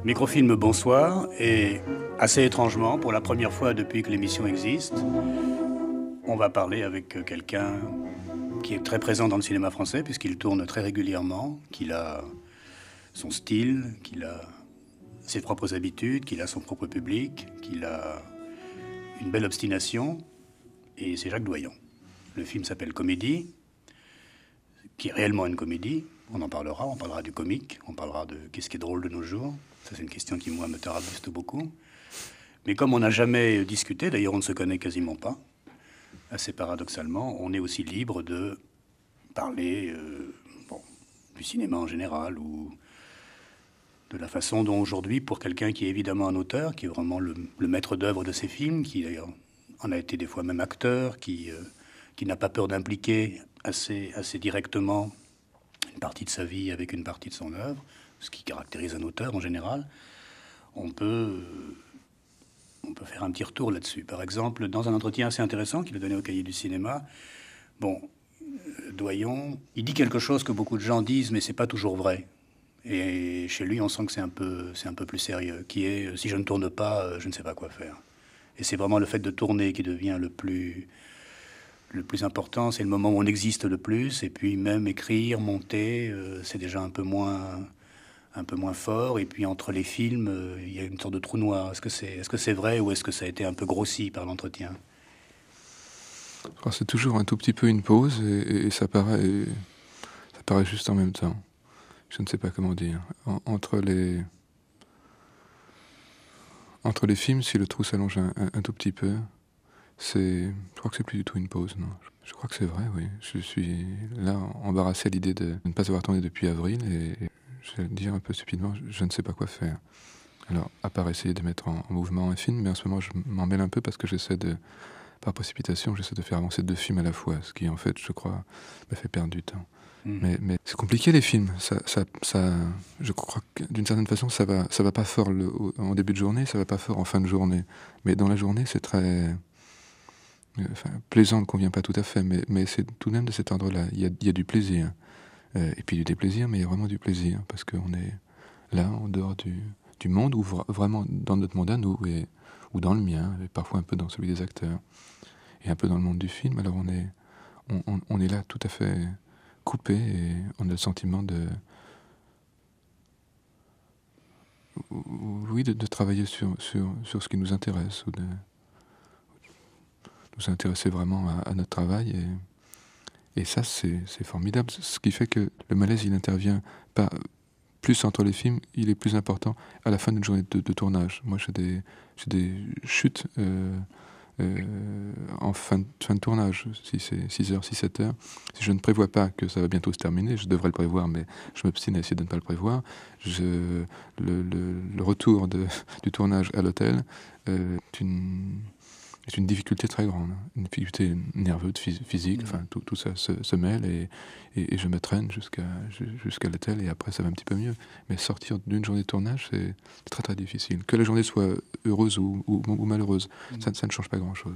Microfilm, bonsoir, et assez étrangement, pour la première fois depuis que l'émission existe, on va parler avec quelqu'un qui est très présent dans le cinéma français, puisqu'il tourne très régulièrement, qu'il a son style, qu'il a ses propres habitudes, qu'il a son propre public, qu'il a une belle obstination, et c'est Jacques Doyon. Le film s'appelle Comédie, qui est réellement une comédie. On en parlera, on parlera du comique, on parlera de qu'est-ce qui est drôle de nos jours. Ça, c'est une question qui, moi, me tarabuste beaucoup. Mais comme on n'a jamais discuté, d'ailleurs, on ne se connaît quasiment pas, assez paradoxalement, on est aussi libre de parler du cinéma en général ou de la façon dont aujourd'hui, pour quelqu'un qui est évidemment un auteur, qui est vraiment le maître d'œuvre de ses films, qui d'ailleurs en a été des fois même acteur, qui n'a pas peur d'impliquer assez directement une partie de sa vie avec une partie de son œuvre, ce qui caractérise un auteur en général, on peut faire un petit retour là-dessus. Par exemple, dans un entretien assez intéressant qu'il a donné au Cahier du cinéma, Doyon, il dit quelque chose que beaucoup de gens disent, mais c'est pas toujours vrai. Et chez lui, on sent que c'est un peu plus sérieux, qui est si je ne tourne pas, je ne sais pas quoi faire. Et c'est vraiment le fait de tourner qui devient le plus important. C'est le moment où on existe le plus. Et puis même écrire, monter, c'est déjà un peu moins fort. Et puis entre les films, il y a une sorte de trou noir. Est-ce que c'est vrai ou est-ce que ça a été un peu grossi par l'entretien? Alors, c'est toujours un tout petit peu une pause et ça paraît juste en même temps. Je ne sais pas comment dire. Entre les films, si le trou s'allonge un tout petit peu, je crois que c'est plus du tout une pause, non. Je crois que c'est vrai, oui. Je suis là embarrassé à l'idée de ne pas avoir tourné depuis avril et je vais le dire un peu stupidement, je ne sais pas quoi faire. Alors, à part essayer de mettre en mouvement un film, mais en ce moment je m'en mêle un peu parce que par précipitation, j'essaie de faire avancer 2 films à la fois, ce qui en fait, je crois, me fait perdre du temps. Mais c'est compliqué les films. Je crois que d'une certaine façon, ça va pas fort en début de journée, ça va pas fort en fin de journée. Mais dans la journée, c'est très plaisant ne convient pas tout à fait, mais c'est tout de même de cet ordre-là. Il y a du plaisir. Et puis du déplaisir, mais il y a vraiment du plaisir, parce qu'on est là, en dehors du monde, ou vraiment dans notre monde à nous, ou dans le mien, et parfois un peu dans celui des acteurs, et un peu dans le monde du film. Alors on est là tout à fait coupé, et on a le sentiment de travailler sur ce qui nous intéresse, ou de nous intéresser vraiment à notre travail, et ça c'est formidable. Ce qui fait que le malaise, il intervient pas plus entre les films, il est plus important à la fin d'une journée de tournage. Moi, j'ai des chutes en fin de tournage, si c'est 6 heures, 7 heures. Si je ne prévois pas que ça va bientôt se terminer, je devrais le prévoir, mais je m'obstine à essayer de ne pas le prévoir. Le retour du tournage à l'hôtel est une difficulté très grande, une difficulté nerveuse, physique, enfin tout ça se mêle, et je me traîne jusqu'à l'hôtel, et après ça va un petit peu mieux. Mais sortir d'une journée de tournage, c'est très très difficile. Que la journée soit heureuse ou malheureuse, ça ne change pas grand-chose.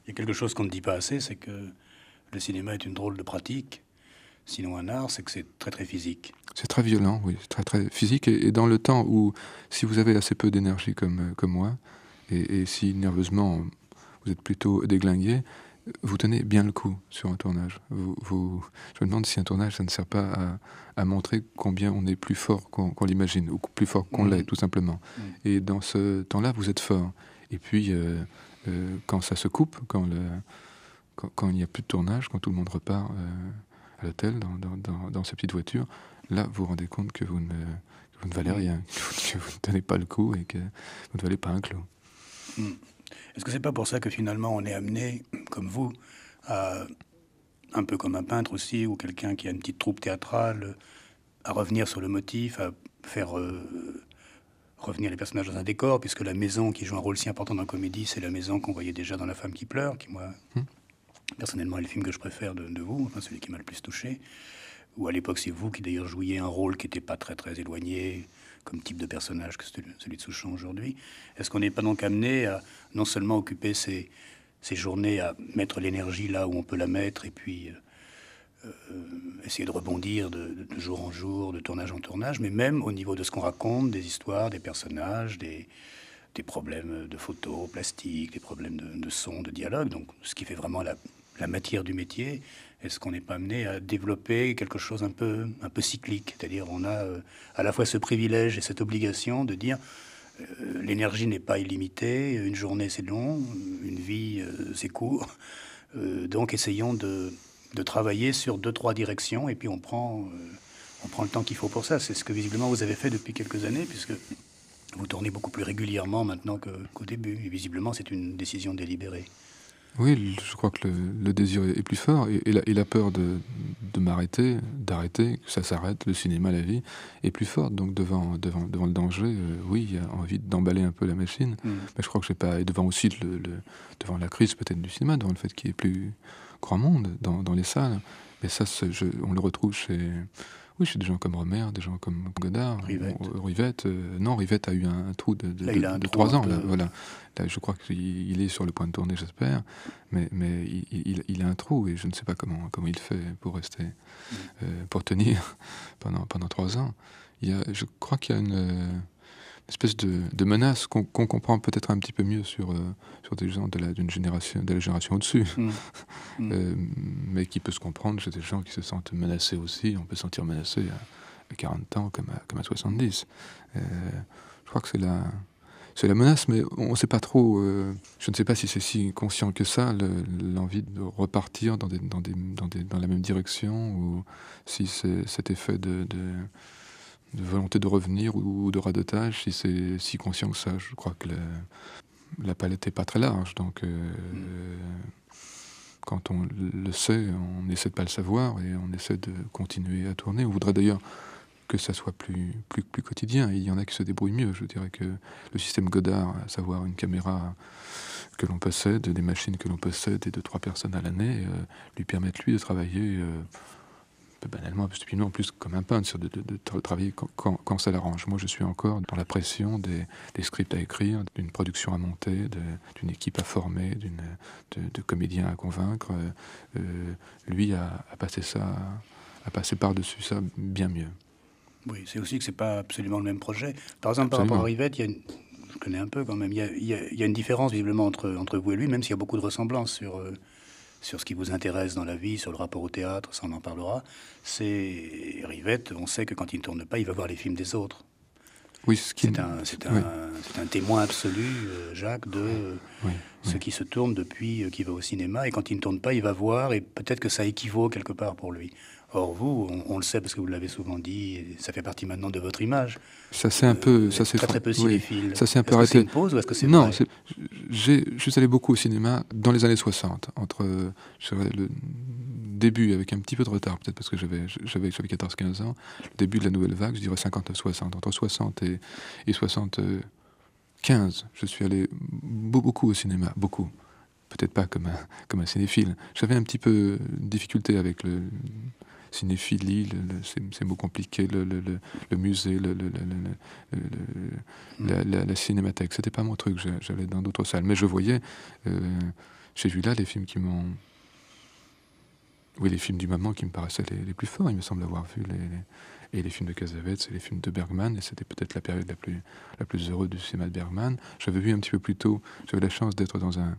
Il y a quelque chose qu'on ne dit pas assez, c'est que le cinéma est une drôle de pratique. Sinon un art, c'est que c'est très très physique. C'est très violent, oui, c'est très très physique, et dans le temps où, si vous avez assez peu d'énergie comme moi, et si nerveusement vous êtes plutôt déglingué, vous tenez bien le coup sur un tournage. Je me demande si un tournage, ça ne sert pas à montrer combien on est plus fort qu'on l'imagine, ou plus fort qu'on l'est, tout simplement. Et dans ce temps-là, vous êtes fort. Et puis, quand ça se coupe, quand il n'y a plus de tournage, quand tout le monde repart à l'hôtel, dans sa petite voiture, là, vous vous rendez compte que vous ne valez rien, que vous ne tenez pas le coup, et que vous ne valez pas un clou. Est-ce que c'est pas pour ça que finalement on est amené, comme vous, un peu comme un peintre aussi, ou quelqu'un qui a une petite troupe théâtrale, à revenir sur le motif, à faire revenir les personnages dans un décor, puisque la maison qui joue un rôle si important dans la comédie, c'est la maison qu'on voyait déjà dans La femme qui pleure, qui moi, personnellement, est le film que je préfère de vous, enfin celui qui m'a le plus touché. Ou à l'époque, c'est vous qui d'ailleurs jouiez un rôle qui n'était pas très très éloigné comme type de personnage que celui de Souchon aujourd'hui. Est-ce qu'on n'est pas donc amené à non seulement occuper ces journées à mettre l'énergie là où on peut la mettre, et puis essayer de rebondir de jour en jour, de tournage en tournage, mais même au niveau de ce qu'on raconte, des histoires, des personnages, des problèmes de photos, plastique, des problèmes de son, de dialogue, donc ce qui fait vraiment la matière du métier. Est-ce qu'on n'est pas amené à développer quelque chose un peu cyclique? C'est-à-dire on a à la fois ce privilège et cette obligation de dire l'énergie n'est pas illimitée, une journée c'est long, une vie c'est court, donc essayons de travailler sur 2-3 directions et puis on prend le temps qu'il faut pour ça. C'est ce que visiblement vous avez fait depuis quelques années, puisque vous tournez beaucoup plus régulièrement maintenant qu'au début. Et visiblement c'est une décision délibérée. Oui, je crois que le désir est plus fort et la peur de m'arrêter, d'arrêter, que ça s'arrête, le cinéma, la vie, est plus forte. Donc devant le danger, oui, il y a envie d'emballer un peu la machine. Mais je crois que j'ai pas... Et devant aussi devant la crise peut-être du cinéma, devant le fait qu'il y ait plus grand monde dans les salles. Mais ça, on le retrouve chez... Oui, chez des gens comme Romer, des gens comme Godard, Rivette. Non, Rivette a eu un trou de 3 ans. Là, voilà. Là, je crois qu'il est sur le point de tourner, j'espère. Mais il a un trou et je ne sais pas comment il fait pour rester, pour tenir pendant 3 ans. Je crois qu'il y a une espèce de menace qu'on comprend peut-être un petit peu mieux sur des gens de la génération au-dessus, mais qui peut se comprendre chez des gens qui se sentent menacés aussi. On peut se sentir menacé à 40 ans comme à 70. Je crois que c'est la menace, mais on ne sait pas trop. Je ne sais pas si c'est si conscient que ça, l'envie de repartir dans la même direction, ou si c'est cet effet de volonté de revenir ou de radotage, si c'est si conscient que ça. Je crois que la palette n'est pas très large, donc quand on le sait, on essaie de ne pas le savoir et on essaie de continuer à tourner. On voudrait d'ailleurs que ça soit plus quotidien. Il y en a qui se débrouillent mieux. Je dirais que le système Godard, à savoir une caméra que l'on possède, des machines que l'on possède et 2-3 personnes à l'année, lui permettent lui de travailler banalement, stupidement, en plus comme un peintre, de travailler quand ça l'arrange. Moi, je suis encore dans la pression des scripts à écrire, d'une production à monter, d'une équipe à former, de comédiens à convaincre. Lui a passé par-dessus ça bien mieux. Oui, c'est aussi que c'est pas absolument le même projet. Par exemple, par rapport à Rivette, je connais un peu quand même, il y a une différence visiblement entre vous et lui, même s'il y a beaucoup de ressemblances sur ce qui vous intéresse dans la vie, sur le rapport au théâtre, ça on en parlera. C'est Rivette, on sait que quand il ne tourne pas, il va voir les films des autres. Oui, c'est un témoin absolu, Jacques, de ce qui se tourne depuis qu'il va au cinéma. Et quand il ne tourne pas, il va voir, et peut-être que ça équivaut quelque part pour lui. Or, vous, on le sait parce que vous l'avez souvent dit, et ça fait partie maintenant de votre image. Ça c'est un peu... Ça c'est très peu cinéphile. Ça c'est un peu arrêté. C'est une arrêté. pause ou est-ce que c'est Non, vrai? Je suis allé beaucoup au cinéma dans les années 60, entre le début, avec un petit peu de retard, peut-être parce que j'avais 14-15 ans, le début de la nouvelle vague, je dirais 59-60. Entre 60 et 75, je suis allé beaucoup au cinéma, beaucoup. Peut-être pas comme un cinéphile. J'avais un petit peu de difficulté avec le cinéphilie, ces mots compliqués, le musée, la cinémathèque. C'était pas mon truc, j'allais dans d'autres salles. Mais je voyais, j'ai vu là les films qui m'ont... Oui, les films du moment qui me paraissaient les plus forts, il me semble avoir vu les films de Cassavetes et les films de Bergman, et c'était peut-être la période la plus heureuse du cinéma de Bergman. J'avais vu un petit peu plus tôt, j'avais la chance d'être dans un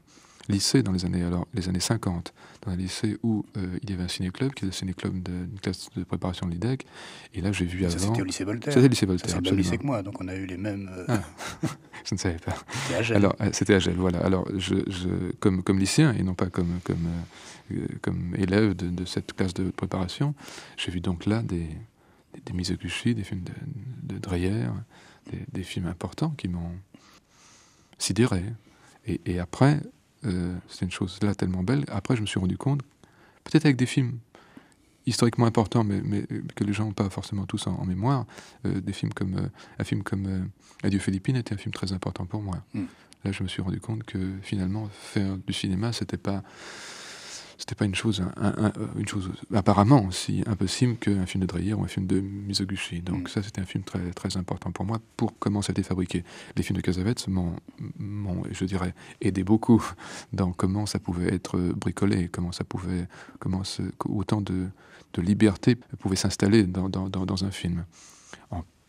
lycée dans les années 50, dans un lycée où il y avait un ciné-club, qui était le ciné-club d'une classe de préparation de l'IDEC, et là j'ai vu avant... Ça c'était au lycée Voltaire. C'était au lycée Voltaire, c'est le même lycée que moi, donc on a eu les mêmes... Je ne savais pas. C'était à Gênes. Alors, c'était à Gênes, voilà. Alors, comme lycéen, et non pas comme élève de cette classe de préparation, j'ai vu donc là des Mizoguchi, des films de Dreyer, des films importants qui m'ont sidéré. Et après, c'était une chose là tellement belle, après je me suis rendu compte, peut-être avec des films historiquement importants, mais que les gens n'ont pas forcément tous en mémoire, des films un film comme Adieu Philippines était un film très important pour moi. Là, je me suis rendu compte que finalement, faire du cinéma, c'était pas c'était pas une chose apparemment aussi impossible qu'un film de Dreyer ou un film de Mizoguchi. Donc ça, c'était un film très, très important pour moi, pour comment ça a été fabriqué. Les films de Cassavetes m'ont, je dirais, aidé beaucoup dans comment ça pouvait être bricolé, autant de liberté pouvait s'installer dans un film.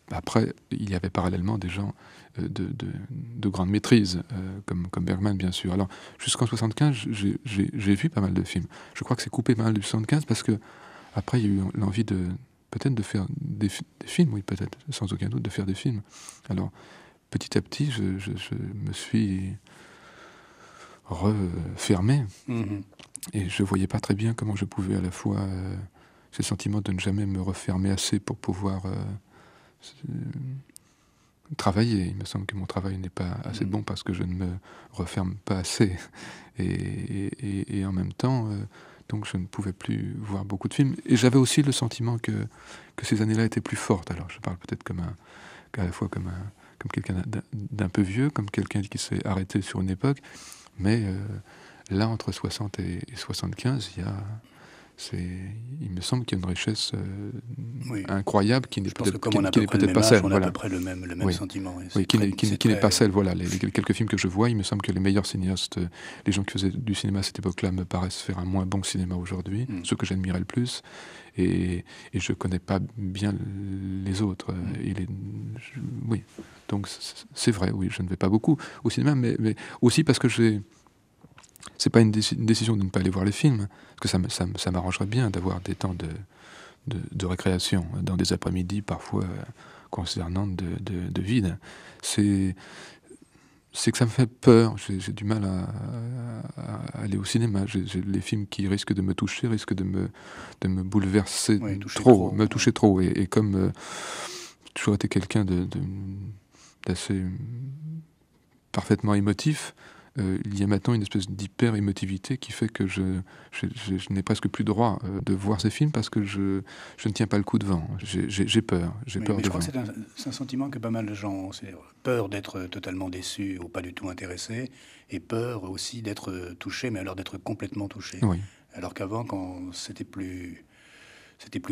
Après, il y avait parallèlement des gens de grande maîtrise, comme Bergman, bien sûr. Alors, jusqu'en 75, j'ai vu pas mal de films. Je crois que c'est coupé pas mal de 75 parce que après, il y a eu l'envie peut-être de faire des films, oui, peut-être, sans aucun doute, de faire des films. Alors, petit à petit, je me suis refermé et je voyais pas très bien comment je pouvais à la fois ce sentiment de ne jamais me refermer assez pour pouvoir travailler. Il me semble que mon travail n'est pas assez bon parce que je ne me referme pas assez. Et en même temps, donc je ne pouvais plus voir beaucoup de films. Et j'avais aussi le sentiment que ces années-là étaient plus fortes. Alors je parle peut-être à la fois comme quelqu'un d'un peu vieux, comme quelqu'un qui s'est arrêté sur une époque. Mais là, entre 60 et 75, il me semble qu'il y a une richesse incroyable qui n'est peut-être pas celle. On a à peu près le même sentiment. Oui, qui n'est pas celle. Voilà, les quelques films que je vois, il me semble que les meilleurs cinéastes, les gens qui faisaient du cinéma à cette époque-là, me paraissent faire un moins bon cinéma aujourd'hui, ceux que j'admirais le plus. Et je connais pas bien les autres. Oui, donc c'est vrai, oui, je ne vais pas beaucoup au cinéma, mais aussi parce que c'est pas une décision de ne pas aller voir les films, parce que ça m'arrangerait bien d'avoir des temps de récréation dans des après-midi parfois concernant de vide. C'est que ça me fait peur. J'ai du mal à aller au cinéma. Les films qui risquent de me toucher risquent de me bouleverser me toucher trop. Et comme j'ai toujours été quelqu'un d'assez parfaitement émotif, il y a maintenant une espèce d'hyper-émotivité qui fait que je n'ai presque plus droit de voir ces films parce que je ne tiens pas le coup devant. J'ai peur. Mais je crois que c'est un sentiment que pas mal de gens ont. C'est peur d'être totalement déçu ou pas du tout intéressé, et peur aussi d'être touché, mais alors d'être complètement touché. Oui. Alors qu'avant, quand c'était plus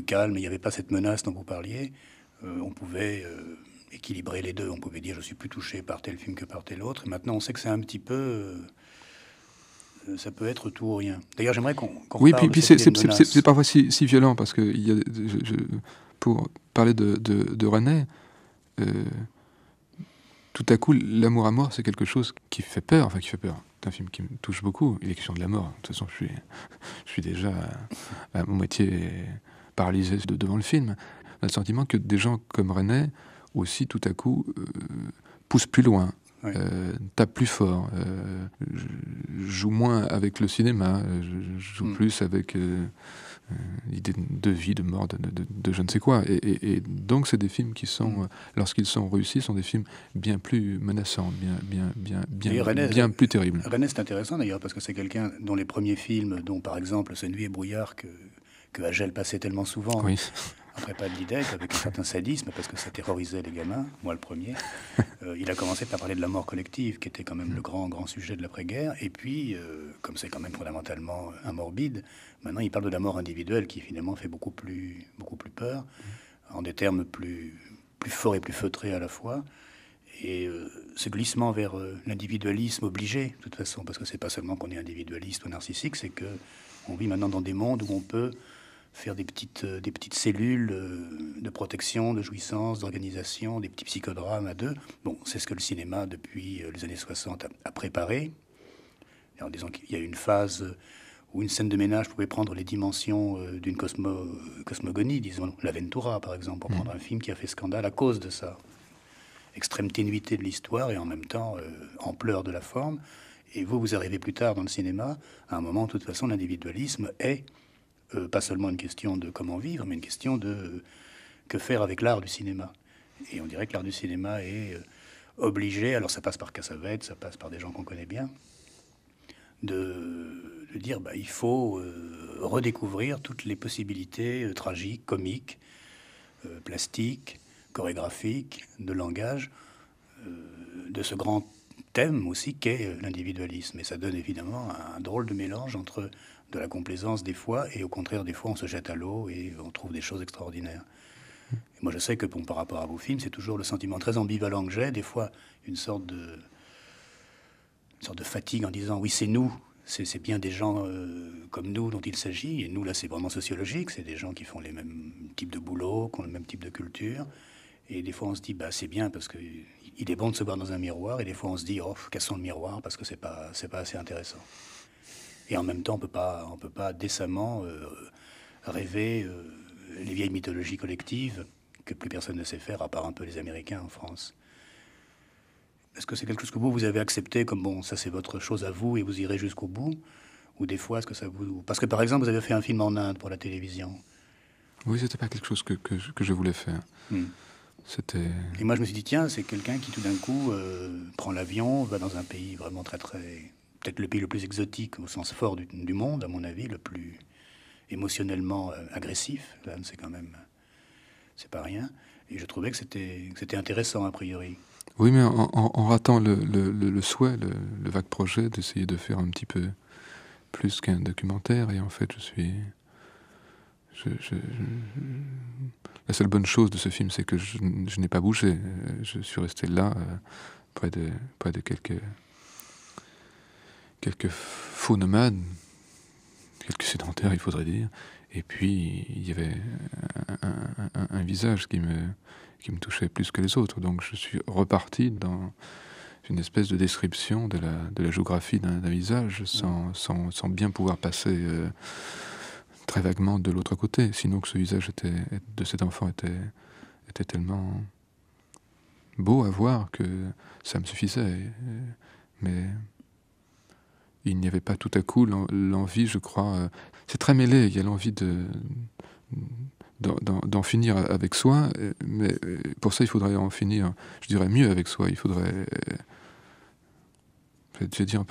calme, il n'y avait pas cette menace dont vous parliez, on pouvait équilibrer les deux. On pouvait dire je suis plus touché par tel film que par tel autre. Et maintenant, on sait que c'est un petit peu... ça peut être tout ou rien. D'ailleurs, j'aimerais qu'on oui, parle puis c'est parfois si violent, parce que pour parler de René, tout à coup, l'amour à mort, c'est quelque chose qui fait peur. Enfin, qui fait peur. C'est un film qui me touche beaucoup. Il est question de la mort. De toute façon, je suis déjà à moitié paralysé devant le film. On a le sentiment que des gens comme René aussi, tout à coup, poussent plus loin, tapent plus fort, jouent moins avec le cinéma, jouent plus avec l'idée de vie, de mort, de je ne sais quoi. Et donc, c'est des films qui sont, lorsqu'ils sont réussis, sont des films bien plus menaçants, bien plus terribles. René, c'est intéressant d'ailleurs, parce que c'est quelqu'un dont les premiers films, dont par exemple Ce Nuit et brouillard, que Agel passait tellement souvent... Oui. Après pas de l'idée, avec un certain sadisme, parce que ça terrorisait les gamins, moi le premier, il a commencé par parler de la mort collective, qui était quand même le grand sujet de l'après-guerre. Et puis, comme c'est quand même fondamentalement morbide, maintenant il parle de la mort individuelle, qui finalement fait beaucoup plus peur, en des termes plus forts et plus feutrés à la fois. Et ce glissement vers l'individualisme obligé, de toute façon, parce que c'est pas seulement qu'on est individualiste ou narcissique, c'est que on vit maintenant dans des mondes où on peut faire des petites cellules de protection, de jouissance, d'organisation, des petits psychodrames à deux. Bon, c'est ce que le cinéma, depuis les années 60, a préparé. Et en disant qu'il y a une phase où une scène de ménage pouvait prendre les dimensions d'une cosmogonie, disons, l'Aventura, par exemple, pour prendre un film qui a fait scandale à cause de ça. Extrême ténuité de l'histoire et en même temps ampleur de la forme. Et vous arrivez plus tard dans le cinéma, à un moment, de toute façon, l'individualisme est... pas seulement une question de comment vivre, mais une question de que faire avec l'art du cinéma. Et on dirait que l'art du cinéma est obligé, alors ça passe par Cassavetes, ça passe par des gens qu'on connaît bien, de dire il faut redécouvrir toutes les possibilités tragiques, comiques, plastiques, chorégraphiques, de langage, de ce grand thème aussi qu'est l'individualisme. Et ça donne évidemment un drôle de mélange entre de la complaisance des fois, et au contraire, des fois, on se jette à l'eau et on trouve des choses extraordinaires. Et moi, je sais que par rapport à vos films, c'est toujours le sentiment très ambivalent que j'ai, des fois, une sorte de fatigue en disant, oui, c'est nous, c'est bien des gens comme nous dont il s'agit, et nous, là, c'est vraiment sociologique, c'est des gens qui font les mêmes types de boulot, qui ont le même type de culture, et des fois, on se dit, bah, c'est bien, parce qu'il est bon de se voir dans un miroir, et des fois, on se dit, oh, cassons le miroir, parce que c'est pas assez intéressant. Et en même temps, on peut pas décemment rêver les vieilles mythologies collectives que plus personne ne sait faire, à part un peu les Américains en France. Est-ce que c'est quelque chose que vous avez accepté comme, bon, ça c'est votre chose à vous et vous irez jusqu'au bout? Ou des fois, est-ce que ça vous... Parce que par exemple, vous avez fait un film en Inde pour la télévision. Oui, c'était pas quelque chose que je voulais faire. C'était... Et moi, je me suis dit, tiens, c'est quelqu'un qui tout d'un coup prend l'avion, va dans un pays vraiment très, très... Peut-être le pays le plus exotique au sens fort du monde, à mon avis, le plus émotionnellement agressif. L'Inde, c'est quand même... C'est pas rien. Et je trouvais que c'était intéressant, a priori. Oui, mais en ratant le souhait, le vague projet d'essayer de faire un petit peu plus qu'un documentaire, et en fait, la seule bonne chose de ce film, c'est que je n'ai pas bougé. Je suis resté là, près de quelques faux nomades, quelques sédentaires, il faudrait dire. Et puis, il y avait un visage qui me touchait plus que les autres. Donc, je suis reparti dans une espèce de description de la géographie d'un visage, sans bien pouvoir passer très vaguement de l'autre côté. Sinon que ce visage de cet enfant était tellement beau à voir que ça me suffisait. Mais il n'y avait pas tout à coup l'envie, je crois... c'est très mêlé, il y a l'envie d'en finir avec soi, mais pour ça il faudrait en finir, je dirais, mieux avec soi. Il faudrait, je vais dire,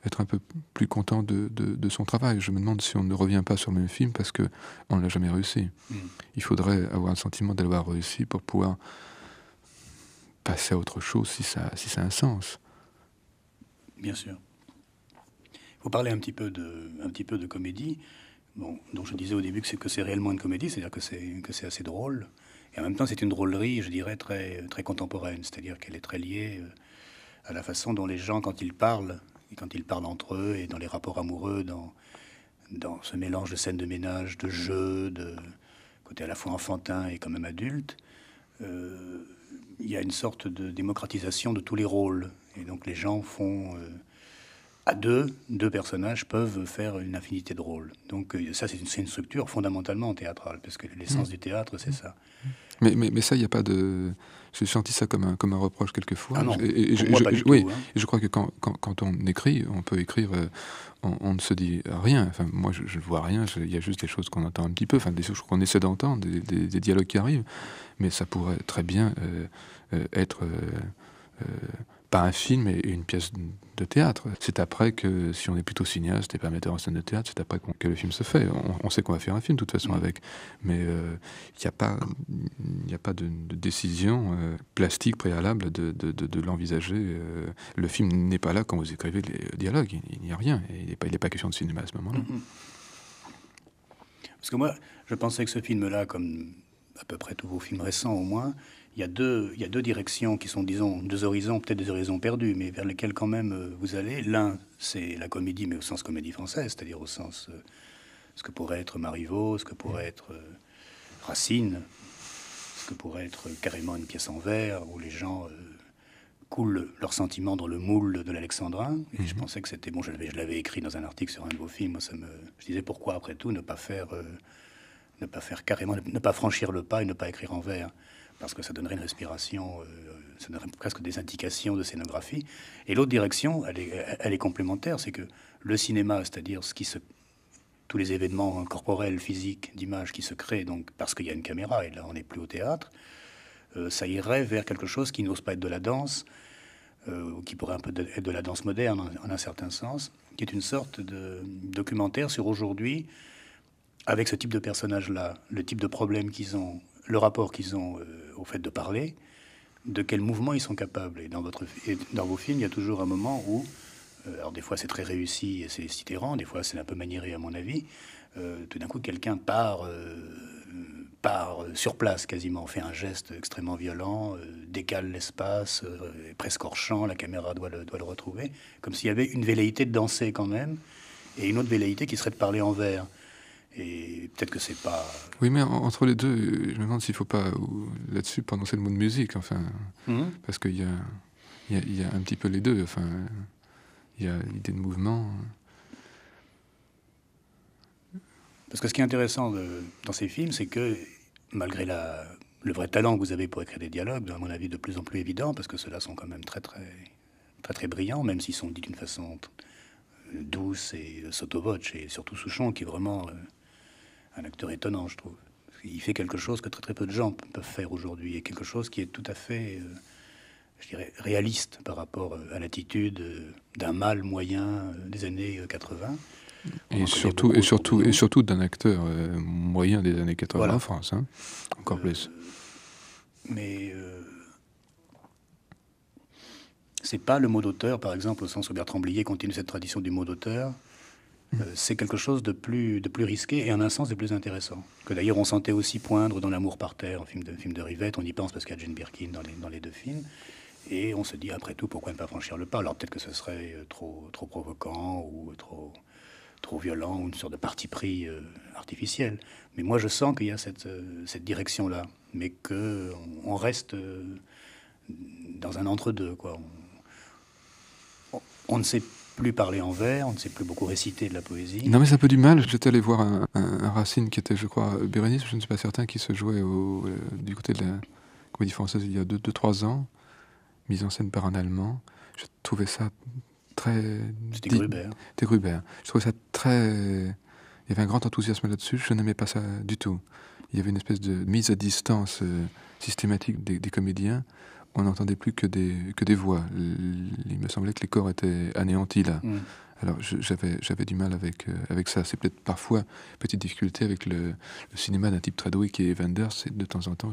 être un peu plus content de son travail. Je me demande si on ne revient pas sur le même film parce qu'on ne l'a jamais réussi. Il faudrait avoir le sentiment d'avoir réussi pour pouvoir passer à autre chose si ça a un sens. Bien sûr. Il faut parler un petit peu de comédie. Bon, donc je disais au début que c'est réellement une comédie, c'est-à-dire que c'est assez drôle. Et en même temps, c'est une drôlerie, je dirais, très, très contemporaine. C'est-à-dire qu'elle est très liée à la façon dont les gens, quand ils parlent entre eux, et dans les rapports amoureux, dans ce mélange de scènes de ménage, de jeux, de côté à la fois enfantin et quand même adulte, il y a une sorte de démocratisation de tous les rôles. Et donc les gens font... à deux personnages peuvent faire une infinité de rôles. Donc ça, c'est une structure fondamentalement théâtrale, parce que l'essence du théâtre, c'est ça. Mais ça, il n'y a pas de... J'ai senti ça comme un reproche quelquefois. Ah non, oui, je crois que quand on écrit, on peut écrire, on ne se dit rien. Enfin, moi, je ne vois rien, il y a juste des choses qu'on entend un petit peu, enfin, des choses qu'on essaie d'entendre, des dialogues qui arrivent, mais ça pourrait très bien être... pas un film et une pièce de théâtre. C'est après que, si on est plutôt cinéaste et pas metteur en scène de théâtre, c'est après que le film se fait. On sait qu'on va faire un film de toute façon avec, mais il n'y a pas de décision plastique préalable de l'envisager. Le film n'est pas là quand vous écrivez les dialogues, il n'y a rien, il n'est pas question de cinéma à ce moment-là. Parce que moi, je pensais que ce film-là, comme à peu près tous vos films récents au moins, il y a deux directions qui sont, disons, deux horizons, peut-être des horizons perdus, mais vers lesquels quand même vous allez. L'un, c'est la comédie, mais au sens comédie française, c'est-à-dire au sens ce que pourrait être Marivaux, ce que pourrait être Racine, ce que pourrait être carrément une pièce en vers, où les gens coulent leurs sentiments dans le moule de l'Alexandrin. Et je pensais que c'était bon. Je l'avais écrit dans un article sur un de vos films. Je disais pourquoi, après tout, ne pas faire carrément, ne pas franchir le pas et ne pas écrire en vers, parce que ça donnerait une respiration, ça donnerait presque des indications de scénographie. Et l'autre direction, elle est complémentaire, c'est que le cinéma, c'est-à-dire tous les événements corporels, physiques, d'images qui se créent, donc parce qu'il y a une caméra, et là on n'est plus au théâtre, ça irait vers quelque chose qui n'ose pas être de la danse, ou qui pourrait un peu être de la danse moderne en un certain sens, qui est une sorte de documentaire sur aujourd'hui, avec ce type de personnage-là, le type de problème qu'ils ont, le rapport qu'ils ont au fait de parler, de quel mouvement ils sont capables. Et dans vos films, il y a toujours un moment où Alors des fois c'est très réussi et c'est sidérant, des fois c'est un peu maniéré à mon avis. Tout d'un coup quelqu'un part sur place quasiment, fait un geste extrêmement violent, décale l'espace, est presque hors champ, la caméra doit le retrouver, comme s'il y avait une velléité de danser quand même, et une autre velléité qui serait de parler en vers. Et peut-être que c'est pas... Oui, mais entre les deux, je me demande s'il ne faut pas, là-dessus, prononcer le mot de musique, enfin, parce qu'il y a un petit peu les deux, enfin, il y a l'idée de mouvement. Parce que ce qui est intéressant dans ces films, c'est que malgré le vrai talent que vous avez pour écrire des dialogues, à mon avis de plus en plus évident, parce que ceux-là sont quand même très brillants, même s'ils sont dits d'une façon douce et sotto voce, et surtout Souchon, qui est vraiment un acteur étonnant, je trouve. Il fait quelque chose que très peu de gens peuvent faire aujourd'hui, et quelque chose qui est tout à fait, je dirais, réaliste par rapport à l'attitude d'un mâle moyen des années 80. Et surtout d'un acteur moyen des années 80 voilà. En France, hein, encore plus. Mais c'est pas le mot d'auteur, par exemple, au sens où Bertrand Blier continue cette tradition du mot d'auteur. C'est quelque chose de plus risqué et en un sens de plus intéressant. Que d'ailleurs on sentait aussi poindre dans L'amour par terre, en film de Rivette. On y pense parce qu'il y a Jane Birkin dans les deux films. Et on se dit, après tout, pourquoi ne pas franchir le pas? Alors peut-être que ce serait trop provoquant ou trop violent ou une sorte de parti pris artificiel. Mais moi je sens qu'il y a cette direction-là, mais qu'on reste dans un entre-deux, quoi. On ne sait plus parler en vers, on ne sait plus beaucoup réciter de la poésie. Non mais c'est un peu du mal. J'étais allé voir un Racine qui était, je crois, Bérénice, je ne suis pas certain, qui se jouait du côté de la Comédie Française il y a 2-3 ans, mise en scène par un Allemand. Je trouvais ça très... C'était Gruber. C'était Gruber. Je trouvais ça très... Il y avait un grand enthousiasme là-dessus, je n'aimais pas ça du tout. Il y avait une espèce de mise à distance systématique des comédiens. On n'entendait plus que des voix. Il me semblait que les corps étaient anéantis là. Alors j'avais du mal avec ça. C'est peut-être parfois petite difficulté avec le cinéma d'un type très doué qui est Wenders. C'est de temps en temps,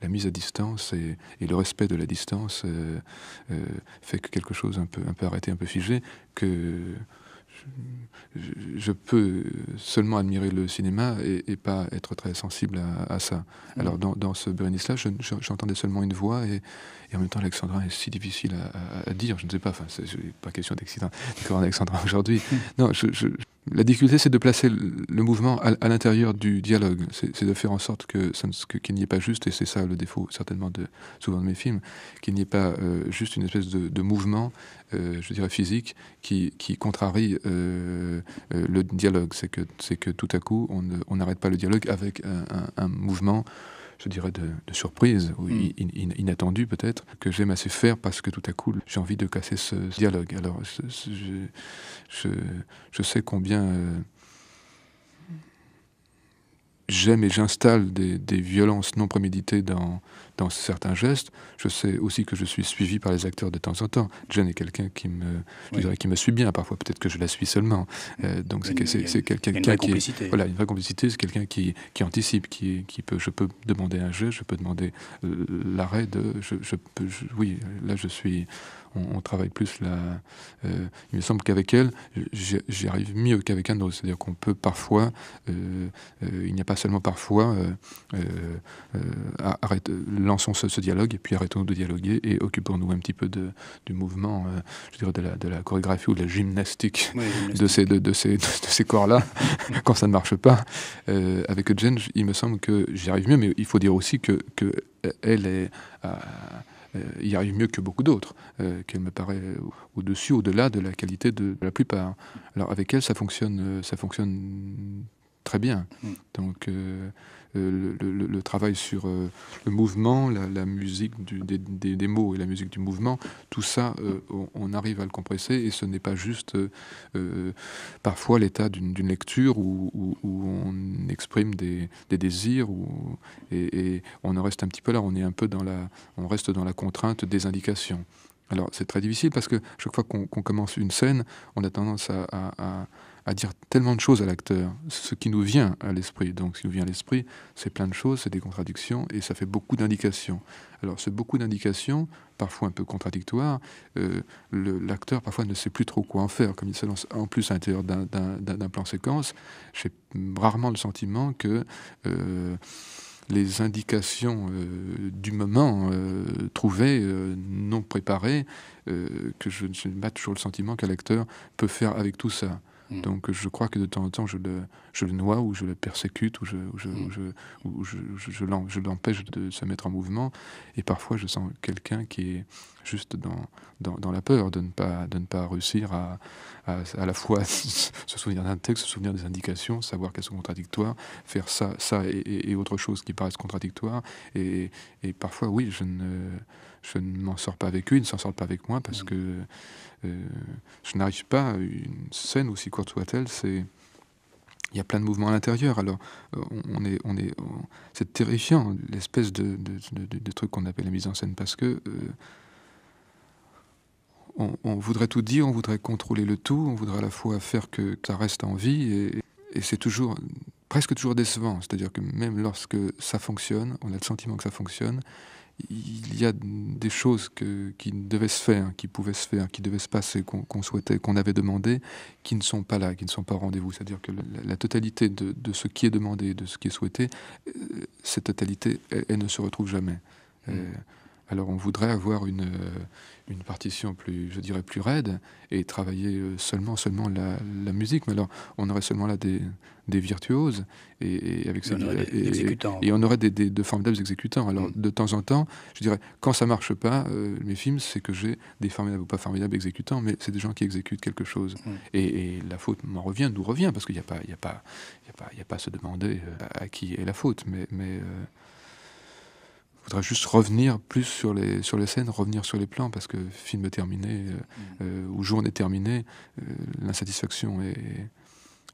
la mise à distance et le respect de la distance fait que quelque chose un peu arrêté, un peu figé, que je peux seulement admirer le cinéma et pas être très sensible à ça. Alors dans ce Bérénice-là, j'entendais seulement une voix et en même temps Alexandrin est si difficile à dire, je ne sais pas, enfin c'est pas question d'exciter Alexandrin aujourd'hui. Non, la difficulté c'est de placer le mouvement à l'intérieur du dialogue, c'est de faire en sorte qu'il n'y ait pas juste, et c'est ça le défaut certainement souvent de mes films, qu'il n'y ait pas juste une espèce de mouvement, je dirais physique, qui contrarie le dialogue. C'est que tout à coup on n'arrête pas le dialogue avec un mouvement, je dirais de surprise ou inattendu peut-être, que j'aime assez faire parce que tout à coup j'ai envie de casser ce dialogue. Alors je sais combien j'aime et j'installe des violences non préméditées dans certains gestes. Je sais aussi que je suis suivi par les acteurs de temps en temps. Jane est quelqu'un qui me suit bien. Parfois, peut-être que je la suis seulement. Donc c'est quelqu'un qui est, voilà, une vraie complicité. C'est quelqu'un qui anticipe, je peux demander un geste, je peux demander l'arrêt de. Oui, là je suis. On travaille plus là. Il me semble qu'avec elle, j'y arrive mieux qu'avec un autre. C'est-à-dire qu'on peut parfois, il n'y a pas seulement parfois, lançons ce dialogue et puis arrêtons de dialoguer et occupons-nous un petit peu du mouvement, je dirais de la chorégraphie ou de la gymnastique, de ces corps-là quand ça ne marche pas. Avec Jane, il me semble que j'y arrive mieux, mais il faut dire aussi que elle est y arrive mieux que beaucoup d'autres, qu'elle me paraît au-dessus, au-delà de la qualité de la plupart. Alors avec elle, ça fonctionne très bien. Donc le travail sur le mouvement, la musique des mots et la musique du mouvement, tout ça, on arrive à le compresser et ce n'est pas juste parfois l'état d'une lecture où on exprime des désirs et on en reste un petit peu là, on reste dans la contrainte des indications. Alors c'est très difficile parce que chaque fois qu'on commence une scène, on a tendance à dire tellement de choses à l'acteur, ce qui nous vient à l'esprit. Donc ce qui nous vient à l'esprit, c'est plein de choses, c'est des contradictions et ça fait beaucoup d'indications. Alors ce beaucoup d'indications, parfois un peu contradictoires, l'acteur parfois ne sait plus trop quoi en faire. Comme il se lance en plus à l'intérieur d'un plan séquence, j'ai rarement le sentiment que les indications du moment trouvées, non préparées, que je n'ai pas toujours le sentiment qu'un lecteur peut faire avec tout ça. Donc je crois que de temps en temps je le noie ou je le persécute ou je l'empêche de se mettre en mouvement, et parfois je sens quelqu'un qui est juste dans la peur de ne pas réussir à la fois se souvenir d'un texte, se souvenir des indications, savoir qu'elles sont contradictoires, faire ça et autre chose qui paraissent contradictoires, et parfois oui, je ne m'en sors pas avec eux, ils ne s'en sortent pas avec moi parce que je n'arrive pas. Une scène, aussi courte soit-elle, il y a plein de mouvements à l'intérieur. Alors, c'est terrifiant, l'espèce de truc qu'on appelle la mise en scène, parce que on voudrait tout dire, on voudrait contrôler le tout, on voudrait à la fois faire que ça reste en vie, et c'est presque toujours décevant. C'est-à-dire que même lorsque ça fonctionne, on a le sentiment que ça fonctionne, il y a des choses qui devaient se faire, qui pouvaient se faire, qui devaient se passer, qu'on souhaitait, qu'on avait demandé, qui ne sont pas là, qui ne sont pas au rendez-vous. C'est-à-dire que la totalité de ce qui est demandé, de ce qui est souhaité, cette totalité, elle ne se retrouve jamais. Alors on voudrait avoir une partition plus, je dirais, plus raide, et travailler seulement la musique, mais alors on aurait seulement là des virtuoses, et avec ces exécutants, et on aurait de formidables exécutants. Alors de temps en temps, je dirais, quand ça marche pas, mes films, c'est que j'ai des formidables ou pas formidables exécutants, mais c'est des gens qui exécutent quelque chose. Et la faute nous revient, parce qu'il n'y a pas à se demander à qui est la faute, mais il faudrait juste revenir plus sur les scènes, revenir sur les plans, parce que film terminé ou journée terminée, l'insatisfaction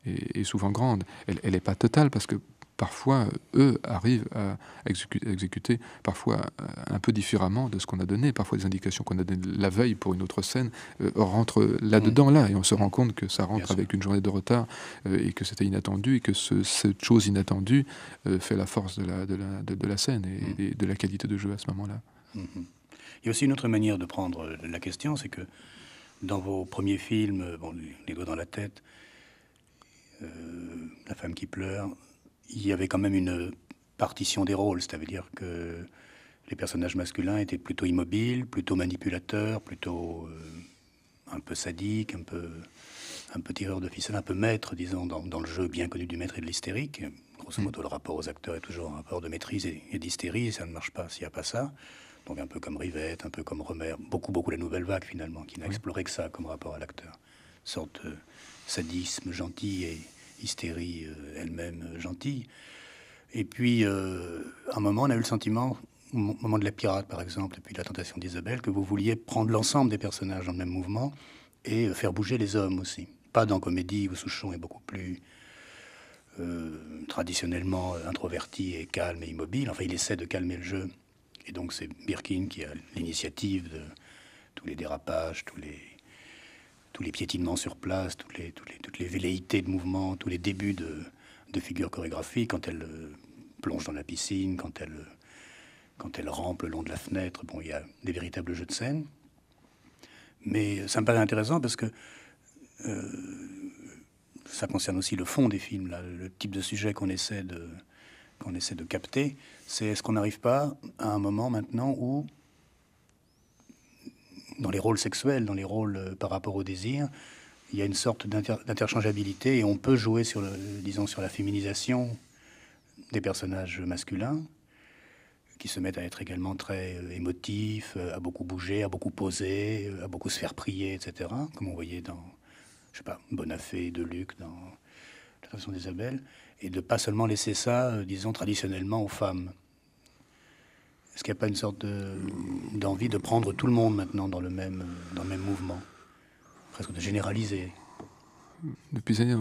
est souvent grande. Elle n'est pas totale, parce que parfois, eux arrivent à exécuter parfois un peu différemment de ce qu'on a donné. Parfois, des indications qu'on a données la veille pour une autre scène rentrent là-dedans, et on se rend compte que ça rentre avec une journée de retard, et que c'était inattendu, et que cette chose inattendue fait la force de la scène et de la qualité de jeu à ce moment-là. Il y a aussi une autre manière de prendre la question, c'est que dans vos premiers films, Les doigts dans la tête, La femme qui pleure, il y avait quand même une partition des rôles, c'est-à-dire que les personnages masculins étaient plutôt immobiles, plutôt manipulateurs, plutôt un peu sadiques, un peu tireurs de ficelle, un peu maîtres, disons, dans le jeu bien connu du maître et de l'hystérique. Grosso modo, le rapport aux acteurs est toujours un rapport de maîtrise et d'hystérie, et ça ne marche pas s'il n'y a pas ça. Donc un peu comme Rivette, un peu comme Romer, beaucoup la nouvelle vague finalement, qui n'a exploré que ça comme rapport à l'acteur. Une sorte de sadisme gentil et hystérie elle-même gentille. Et puis, à un moment, on a eu le sentiment, au moment de La Pirate, par exemple, et puis La Tentation d'Isabelle, que vous vouliez prendre l'ensemble des personnages dans le même mouvement et faire bouger les hommes aussi. Pas dans Comédie, où Souchon est beaucoup plus traditionnellement introverti et calme et immobile. Enfin, il essaie de calmer le jeu. Et donc, c'est Birkin qui a l'initiative de tous les dérapages, tous les piétinements sur place, toutes les velléités de mouvement, tous les débuts de figures chorégraphiques, quand elle plonge dans la piscine, quand elle rampe le long de la fenêtre. Bon, il y a des véritables jeux de scène. Mais ça me paraît intéressant parce que ça concerne aussi le fond des films, là, le type de sujet qu'on essaie de capter. C'est est-ce qu'on n'arrive pas à un moment maintenant où, dans les rôles sexuels, dans les rôles par rapport au désir, il y a une sorte d'interchangeabilité, et on peut jouer sur la féminisation des personnages masculins, qui se mettent à être également très émotifs, à beaucoup bouger, à beaucoup poser, à beaucoup se faire prier, etc. Comme on voyait dans, je sais pas, Bonafé, Deluc, dans La Tentation d'Isabelle, et de pas seulement laisser ça, disons, traditionnellement aux femmes. Est-ce qu'il n'y a pas une sorte d'envie de prendre tout le monde maintenant dans le même mouvement, presque de généraliser? Depuis des années,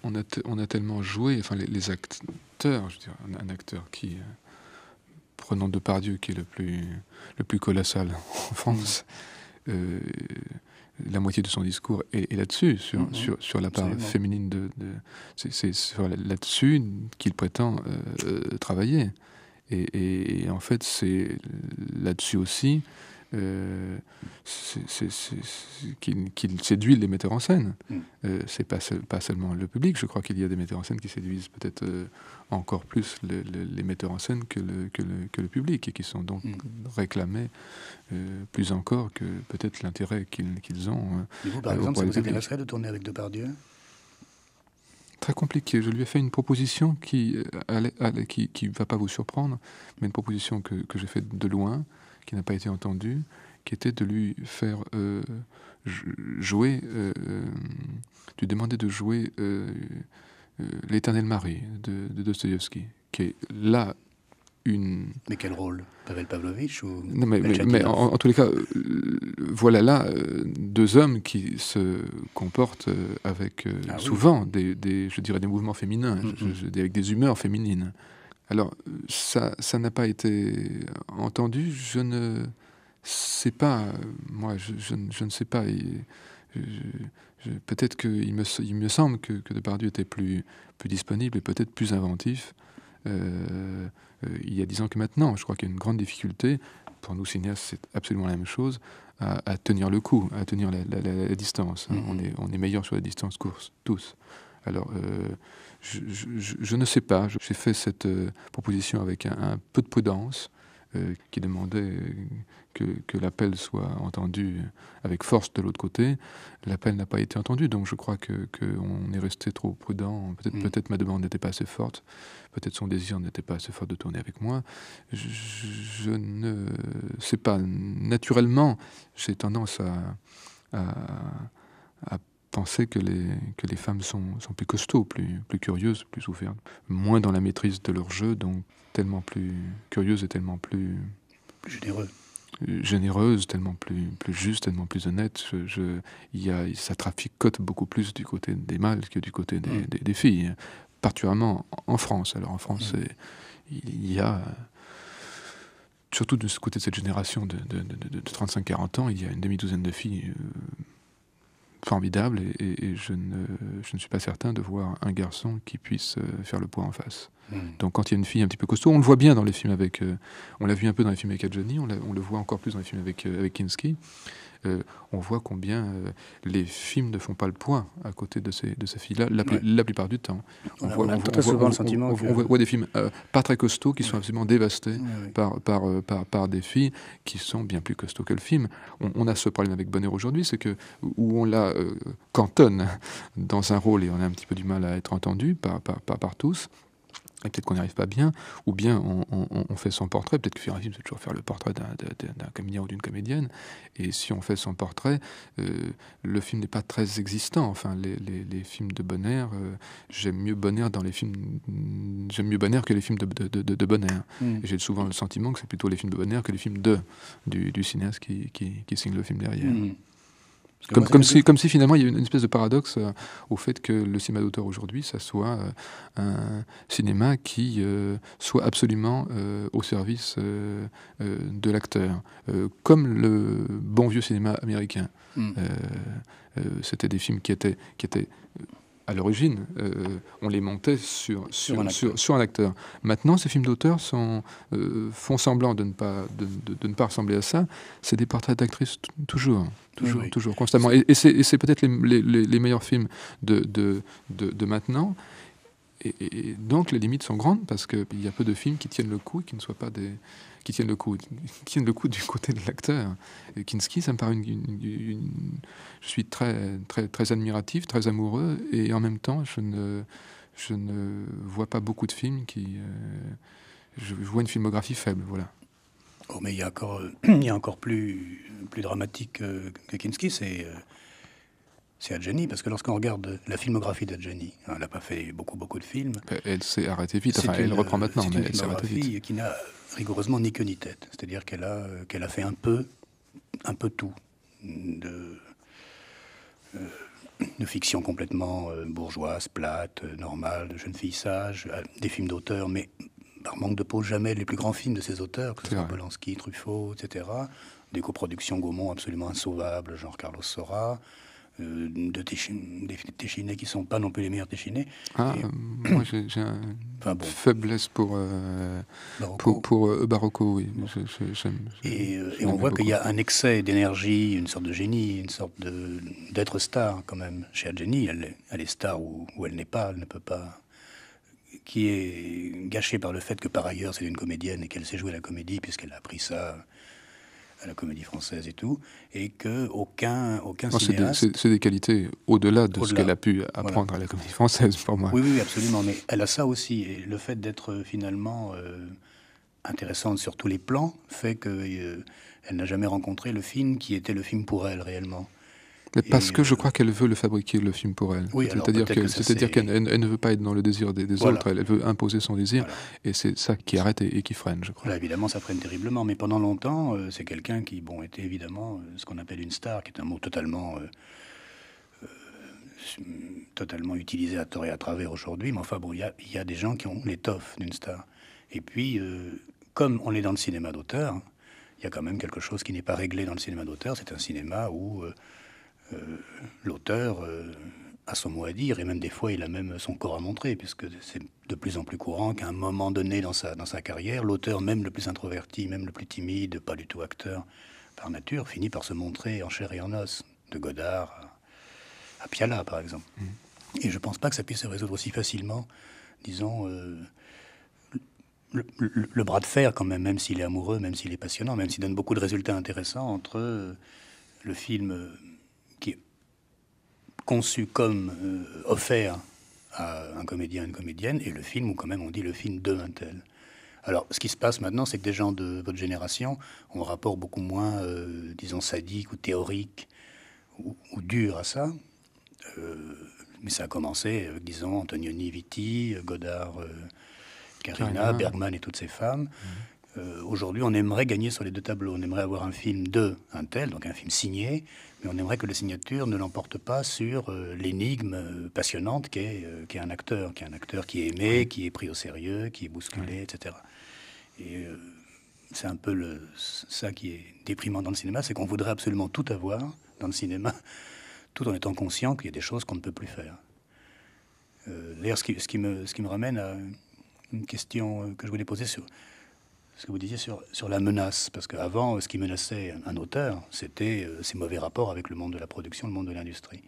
on a tellement joué, enfin les acteurs, je veux dire, un acteur qui, prenant Depardieu, qui est le plus colossal en France, la moitié de son discours est là-dessus, sur la part Absolument. féminine c'est là-dessus qu'il prétend travailler. Et en fait, c'est là-dessus aussi qu'il séduit les metteurs en scène. C'est pas seulement le public. Je crois qu'il y a des metteurs en scène qui séduisent peut-être encore plus les metteurs en scène que le public, et qui sont donc réclamés plus encore que peut-être l'intérêt qu'ils ont. Et vous, par exemple, ça vous intéresserait de tourner avec Depardieu ? Très compliqué. Je lui ai fait une proposition qui va pas vous surprendre, mais une proposition que j'ai faite de loin, qui n'a pas été entendue, qui était de lui faire jouer, lui demander de jouer L'Éternel Mari de Dostoïevski, qui est là Mais quel rôle ? Pavel Pavlovitch ou Non, mais en tous les cas, voilà là deux hommes qui se comportent avec souvent je dirais des mouvements féminins, avec des humeurs féminines. Alors ça n'a pas été entendu. Je ne sais pas. Moi, je ne sais pas. Peut-être qu'il me semble que Depardieu était plus disponible et peut-être plus inventif. Il y a 10 ans que maintenant. Je crois qu'il y a une grande difficulté, pour nous cinéastes c'est absolument la même chose, à tenir le coup, à tenir la distance. On est meilleurs sur la distance course, tous. Alors, je ne sais pas. J'ai fait cette proposition avec un peu de prudence, qui demandait que l'appel soit entendu avec force de l'autre côté. L'appel n'a pas été entendu, donc je crois qu'on est resté trop prudent. Peut-être ma demande n'était pas assez forte, peut-être son désir n'était pas assez fort de tourner avec moi. Je ne sais pas. Naturellement, j'ai tendance à penser que les femmes sont plus costauds, plus curieuses, plus ouvertes, moins dans la maîtrise de leur jeu, donc tellement plus curieuses et tellement plus généreuses, tellement plus justes, tellement plus honnêtes. Ça traficote beaucoup plus du côté des mâles que du côté des filles, particulièrement en France. Alors en France, il y a, surtout de ce côté de cette génération de 35-40 ans, il y a une demi-douzaine de filles formidable, et je ne suis pas certain de voir un garçon qui puisse faire le poids en face. Donc quand il y a une fille un petit peu costaud, on le voit bien dans les films avec... on l'a vu un peu dans les films avec Adjani, on le voit encore plus dans les films avec Kinski. On voit combien les films ne font pas le poids à côté de ces filles-là, la plupart du temps. On a très souvent le sentiment on voit des films pas très costauds qui sont absolument dévastés par des filles qui sont bien plus costauds que le film. On a ce problème avec Bonheur aujourd'hui, c'est que où on la cantonne dans un rôle et on a un petit peu du mal à être entendu par tous. Et peut-être qu'on n'y arrive pas bien, ou bien on fait son portrait. Peut-être que faire un film, c'est toujours faire le portrait d'un comédien ou d'une comédienne. Et si on fait son portrait, le film n'est pas très existant. Enfin, les films de Bonheur, j'aime mieux Bonheur que les films de Bonheur. Et j'ai souvent le sentiment que c'est plutôt les films de Bonheur que les films du cinéaste qui signe le film derrière. Comme si finalement il y avait une espèce de paradoxe au fait que le cinéma d'auteur aujourd'hui, ça soit un cinéma qui soit absolument au service de l'acteur, comme le bon vieux cinéma américain. C'était des films qui étaient à l'origine, on les montait sur un acteur. Maintenant, ces films d'auteur font semblant de ne pas ressembler à ça. C'est des portraits d'actrices toujours, constamment. Et c'est peut-être les meilleurs films de maintenant. Et donc les limites sont grandes, parce qu'il y a peu de films qui tiennent le coup et qui ne soient pas qui tiennent le coup du côté de l'acteur. Et Kinski, ça me paraît je suis très, très, très admiratif, très amoureux, et en même temps, je ne vois pas beaucoup de films je vois une filmographie faible, voilà. Oh, mais il y a encore plus dramatique que Kinski, c'est Adjani, parce que lorsqu'on regarde la filmographie d'Adjani, elle n'a pas fait beaucoup de films. Elle s'est arrêtée vite, elle reprend maintenant, mais elle s'est arrêtée vite. C'est une filmographie qui n'a rigoureusement ni queue ni tête, c'est-à-dire qu'elle a fait un peu tout, de fiction complètement bourgeoise, plate, normale, de jeunes filles sages, des films d'auteur, mais par manque de peau, jamais les plus grands films de ces auteurs, que ce soit Polanski, Truffaut, etc., des coproductions Gaumont absolument insauvables, genre Carlos Saura, des Téchinés qui ne sont pas non plus les meilleurs Téchinés. Moi j'ai une faiblesse pour Barocco, oui. Et on voit qu'il y a un excès d'énergie, une sorte de génie, une sorte d'être star quand même. Chez Adjani, elle est star où elle n'est pas, elle ne peut pas, qui est gâchée par le fait que par ailleurs c'est une comédienne et qu'elle sait jouer la comédie puisqu'elle a appris ça à la Comédie Française et tout, et qu'aucun cinéaste... C'est des qualités au-delà de ce qu'elle a pu apprendre à la Comédie Française, pour moi. Oui, absolument, mais elle a ça aussi, et le fait d'être finalement intéressante sur tous les plans fait qu'elle n'a jamais rencontré le film qui était le film pour elle, réellement. Mais parce que je crois qu'elle veut le fabriquer, le film, pour elle. Oui, c'est-à-dire qu'elle ne veut pas être dans le désir des autres, elle veut imposer son désir, et c'est ça qui arrête et qui freine, je crois. Là, évidemment, ça freine terriblement, mais pendant longtemps, c'est quelqu'un qui était évidemment ce qu'on appelle une star, qui est un mot totalement utilisé à tort et à travers aujourd'hui, mais enfin, bon, il y a des gens qui ont l'étoffe d'une star. Et puis, comme on est dans le cinéma d'auteur, il y a quand même quelque chose qui n'est pas réglé dans le cinéma d'auteur, c'est un cinéma où... l'auteur a son mot à dire, et même des fois il a même son corps à montrer, puisque c'est de plus en plus courant qu'à un moment donné dans sa carrière, l'auteur, même le plus introverti, même le plus timide, pas du tout acteur par nature, finit par se montrer en chair et en os, de Godard à Piala par exemple. Et je pense pas que ça puisse se résoudre aussi facilement, disons, le bras de fer quand même s'il est amoureux, même s'il est passionnant, même s'il donne beaucoup de résultats intéressants entre le film qui est conçu comme offert à un comédien, une comédienne, et le film où quand même on dit le film de un tel. Alors, ce qui se passe maintenant, c'est que des gens de votre génération ont un rapport beaucoup moins, disons, sadique ou théorique ou dur à ça. Mais ça a commencé avec, disons, Antonioni, Vitti, Godard, Carina, Bergman et toutes ces femmes. Aujourd'hui, on aimerait gagner sur les deux tableaux. On aimerait avoir un film de un tel, donc un film signé, mais on aimerait que la signature ne l'emporte pas sur l'énigme passionnante qu'est un acteur, qui est aimé, qui est pris au sérieux, qui est bousculé, etc. Et c'est un peu ça qui est déprimant dans le cinéma, c'est qu'on voudrait absolument tout avoir dans le cinéma, tout en étant conscient qu'il y a des choses qu'on ne peut plus faire. D'ailleurs, ce qui me ramène à une question que je voulais poser sur ce que vous disiez sur la menace, parce qu'avant, ce qui menaçait un auteur, c'était ses mauvais rapports avec le monde de la production, le monde de l'industrie.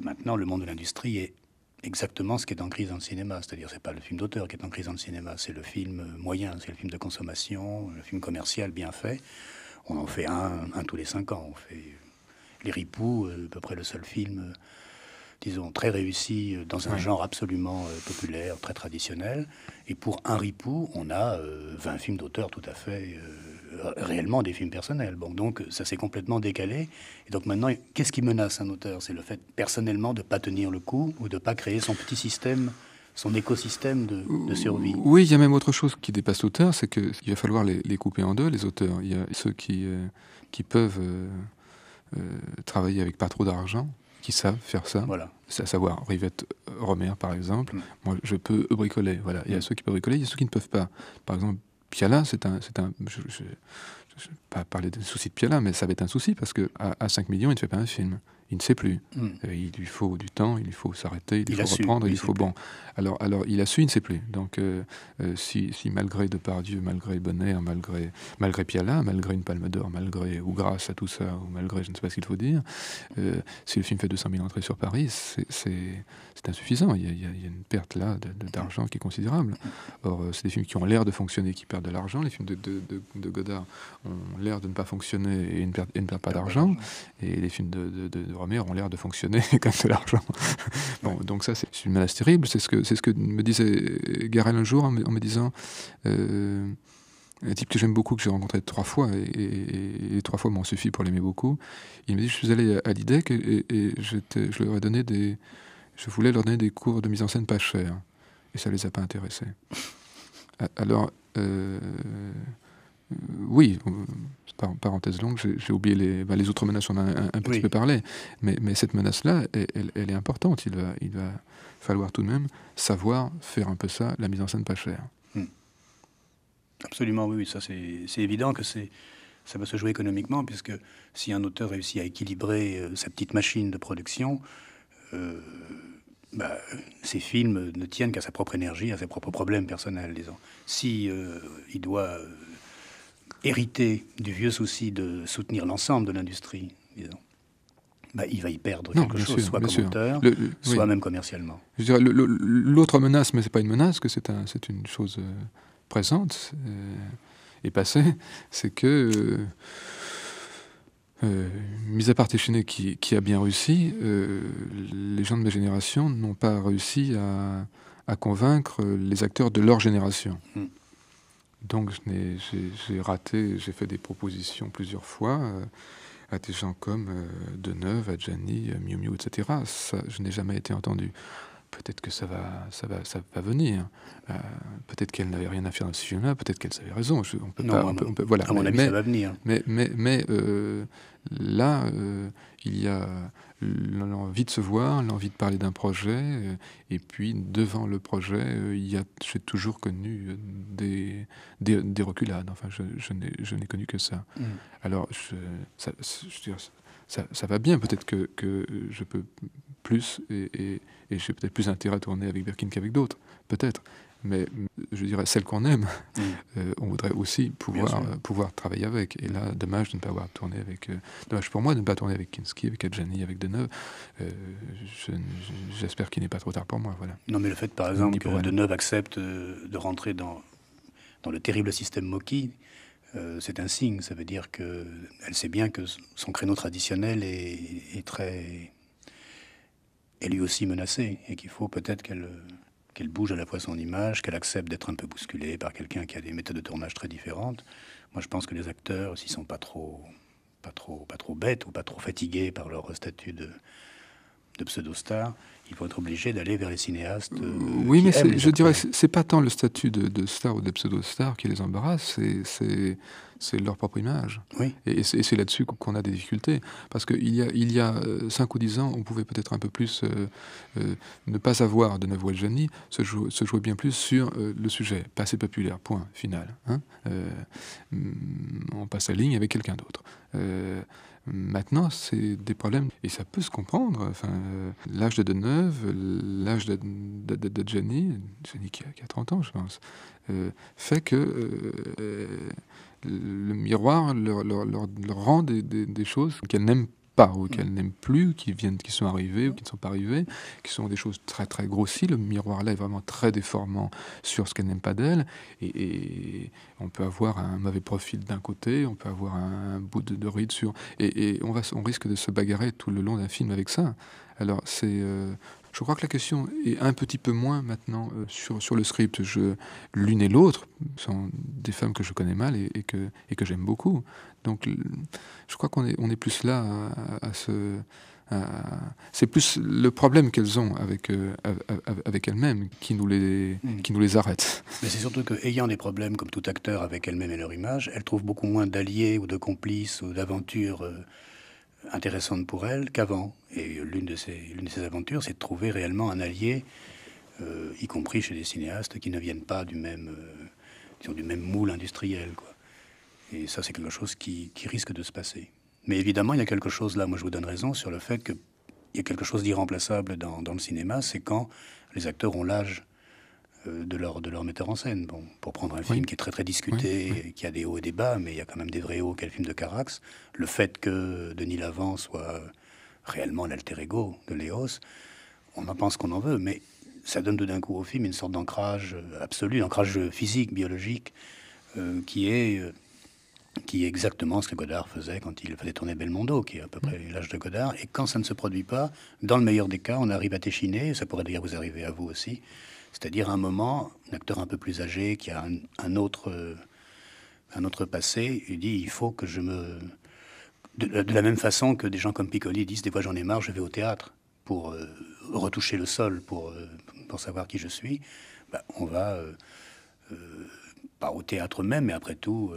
Maintenant, le monde de l'industrie est exactement ce qui est en crise dans le cinéma, c'est-à-dire c'est pas le film d'auteur qui est en crise dans le cinéma, c'est le film moyen, c'est le film de consommation, le film commercial bien fait. On en fait un tous les 5 ans. On fait Les Ripoux, à peu près le seul film, disons, très réussi dans un genre absolument populaire, très traditionnel. Et pour un Ripou, on a 20 films d'auteur tout à fait réellement des films personnels. Bon, donc ça s'est complètement décalé. Et donc maintenant, qu'est-ce qui menace un auteur? C'est le fait personnellement de ne pas tenir le coup ou de ne pas créer son petit système, son écosystème de survie. Oui, il y a même autre chose qui dépasse l'auteur, c'est qu'il va falloir les couper en deux, les auteurs. Il y a ceux qui peuvent travailler avec pas trop d'argent, qui savent faire ça, voilà. à savoir Rivette Romer par exemple. Moi je peux bricoler, voilà. Il y a ceux qui peuvent bricoler, il y a ceux qui ne peuvent pas. Par exemple Piala, je ne vais pas parler des soucis de Piala, mais ça va être un souci parce qu'à 5 millions il ne fait pas un film, il ne sait plus. Il lui faut du temps, il lui faut s'arrêter, il lui faut reprendre, il faut bon. Alors il a su, il ne sait plus. Donc si malgré Depardieu, malgré Bonner, malgré Piala, malgré une Palme d'Or, ou grâce à tout ça, ou malgré je ne sais pas ce qu'il faut dire, si le film fait 200 000 entrées sur Paris, c'est insuffisant. Il y a une perte là d'argent qui est considérable. Or c'est des films qui ont l'air de fonctionner, qui perdent de l'argent. Les films de Godard ont l'air de ne pas fonctionner et ne perdent pas d'argent. Et les films de Romer ont l'air de fonctionner et quand même de l'argent. Bon, donc ça, c'est une menace terrible. C'est ce que me disait Garel un jour en me disant un type que j'aime beaucoup, que j'ai rencontré 3 fois, et 3 fois m'ont suffi pour l'aimer beaucoup. Il me dit, je suis allé à l'IDEC et je voulais leur donner des cours de mise en scène pas chers. Et ça les a pas intéressés. Alors... oui, parenthèse longue, j'ai oublié les autres menaces, on a un petit peu parlé, mais cette menace-là, elle est importante. Il va falloir tout de même savoir faire un peu ça, la mise en scène pas chère. Absolument, oui, ça c'est évident que c'est Ça va se jouer économiquement, puisque si un auteur réussit à équilibrer sa petite machine de production, ses films ne tiennent qu'à sa propre énergie, à ses propres problèmes personnels, disons. Si il doit hériter du vieux souci de soutenir l'ensemble de l'industrie, disons, il va y perdre quelque chose, soit comme auteur, soit même commercialement. Je dirais, l'autre menace, mais c'est pas une menace, que c'est une chose présente et passée, c'est que, mis à part Téchiné qui a bien réussi, les gens de ma génération n'ont pas réussi à convaincre les acteurs de leur génération. Donc j'ai raté, j'ai fait des propositions plusieurs fois à des gens comme Deneuve, Adjani, Miu Miu, etc. Ça, je n'ai jamais été entendu. Peut-être que ça va venir. Peut-être qu'elle n'avait rien à faire dans ce sujet-là. Peut-être qu'elle avait raison. Voilà. À mon avis, ça va venir. Mais là, il y a l'envie de se voir, l'envie de parler d'un projet, et puis devant le projet, j'ai toujours connu des reculades. Enfin, je n'ai connu que ça. Alors, ça va bien. Peut-être que je peux plus et j'ai peut-être plus intérêt à tourner avec Birkin qu'avec d'autres, peut-être. Mais je dirais, celle qu'on aime, on voudrait aussi pouvoir travailler avec. Et là, dommage de ne pas avoir tourné avec... dommage pour moi de ne pas tourner avec Kinski, avec Adjani, avec Deneuve. J'espère qu'il n'est pas trop tard pour moi. Voilà. Non, mais le fait, par exemple, que Deneuve accepte de rentrer dans le terrible système Mocky, c'est un signe. Ça veut dire qu'elle sait bien que son créneau traditionnel est lui aussi menacé, et qu'il faut peut-être qu'elle bouge à la fois son image, qu'elle accepte d'être un peu bousculée par quelqu'un qui a des méthodes de tournage très différentes. Moi, je pense que les acteurs, s'ils sont pas trop bêtes ou pas trop fatigués par leur statut de pseudo-star, ils vont être obligés d'aller vers les cinéastes. Oui, mais je dirais, c'est pas tant le statut de star ou de pseudo-star qui les embarrasse, c'est leur propre image. Oui. Et c'est là-dessus qu'on a des difficultés. Parce qu'il y a 5 ou 10 ans, on pouvait peut-être un peu plus ne pas avoir de Deneuve ou Adjani, se jouer bien plus sur le sujet. Pas assez populaire, point, final. Hein. On passe la ligne avec quelqu'un d'autre. Maintenant, c'est des problèmes, et ça peut se comprendre. Enfin, l'âge de Deneuve, l'âge d'Adjani, qui a 30 ans, je pense, fait que le miroir leur rend des choses qu'elle n'aime pas, ou qu'elle n'aime plus, qui sont arrivées ou qui ne sont pas arrivées, qui sont des choses très très grossies. Le miroir là est vraiment très déformant sur ce qu'elle n'aime pas d'elle, et on peut avoir un mauvais profil d'un côté, on peut avoir un bout de ride sur, et on risque de se bagarrer tout le long d'un film avec ça. Alors je crois que la question est un petit peu moins maintenant sur le script. L'une et l'autre sont des femmes que je connais mal et que j'aime beaucoup. Donc je crois qu'on est plus là c'est plus le problème qu'elles ont avec elles-mêmes qui nous les arrête. Mais c'est surtout qu'ayant des problèmes comme tout acteur avec elles-mêmes et leur image, elles trouvent beaucoup moins d'alliés ou de complices ou d'aventures intéressante pour elle qu'avant. Et l'une de ces aventures, c'est de trouver réellement un allié, y compris chez des cinéastes qui ne viennent pas du même moule industriel, quoi. Et ça, c'est quelque chose qui risque de se passer. Mais évidemment, il y a quelque chose là, moi je vous donne raison, sur le fait qu'il y a quelque chose d'irremplaçable dans le cinéma, c'est quand les acteurs ont l'âge de leur metteur en scène. Bon, pour prendre un film qui est très très discuté, qui a des hauts et des bas, mais il y a quand même des vrais hauts, qu'est le film de Carax. Le fait que Denis Lavant soit réellement l'alter ego de Léos, on en pense qu'on en veut, mais ça donne tout d'un coup au film une sorte d'ancrage absolu, ancrage physique, biologique, qui est exactement ce que Godard faisait quand il faisait tourner Belmondo, qui est à peu près l'âge de Godard. Et quand ça ne se produit pas, dans le meilleur des cas, on arrive à Téchiné, ça pourrait d'ailleurs vous arriver à vous aussi, c'est-à-dire un moment, un acteur un peu plus âgé, qui a un autre passé, il dit, il faut que je me... De la même façon que des gens comme Piccoli disent, des fois j'en ai marre, je vais au théâtre pour retoucher le sol, pour savoir qui je suis. On va... pas au théâtre même, mais après tout,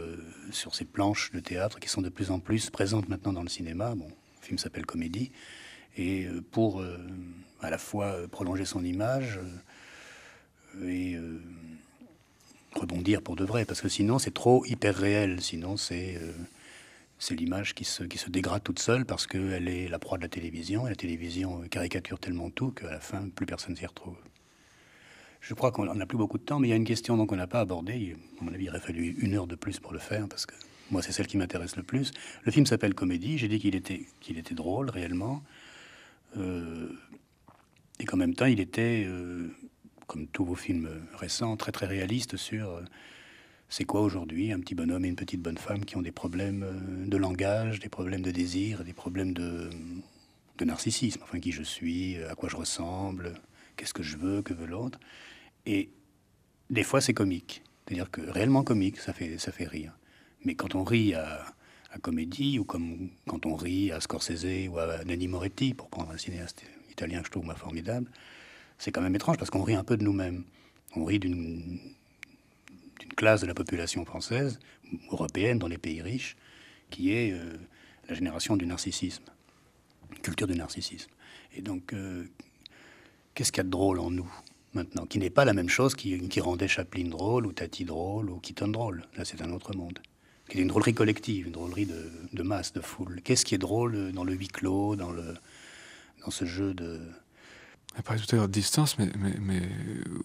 sur ces planches de théâtre qui sont de plus en plus présentes maintenant dans le cinéma. Bon, le film s'appelle Comédie. Et pour à la fois prolonger son image et rebondir pour de vrai. Parce que sinon, c'est trop hyper réel. Sinon, c'est c'est l'image qui se dégrade toute seule parce qu'elle est la proie de la télévision, et la télévision caricature tellement tout qu'à la fin, plus personne s'y retrouve. Je crois qu'on n'a plus beaucoup de temps, mais il y a une question qu'on n'a pas abordée. À mon avis, il aurait fallu 1 heure de plus pour le faire, parce que moi, c'est celle qui m'intéresse le plus. Le film s'appelle Comédie. J'ai dit qu'il était drôle, réellement. Et qu'en même temps, il était, comme tous vos films récents, très très réaliste sur c'est quoi aujourd'hui un petit bonhomme et une petite bonne femme qui ont des problèmes de langage, des problèmes de désir, des problèmes de narcissisme. Enfin, qui je suis, à quoi je ressemble, qu'est-ce que je veux, que veut l'autre. Et des fois, c'est comique. C'est-à-dire que réellement comique, ça fait rire. Mais quand on rit à Comédie, ou comme quand on rit à Scorsese ou à Nanni Moretti, pour prendre un cinéaste italien que je trouve formidable, c'est quand même étrange parce qu'on rit un peu de nous-mêmes. On rit d'une classe de la population française, européenne, dans les pays riches, qui est la génération du narcissisme, culture du narcissisme. Et donc, qu'est-ce qu'il y a de drôle en nous maintenant, qui n'est pas la même chose qui rendait Chaplin drôle, ou Tati drôle, ou Keaton drôle. Là, c'est un autre monde. Qui est une drôlerie collective, une drôlerie de masse, de foule. Qu'est-ce qui est drôle dans le huis clos, dans ce jeu de... On parlait tout à l'heure de distance, mais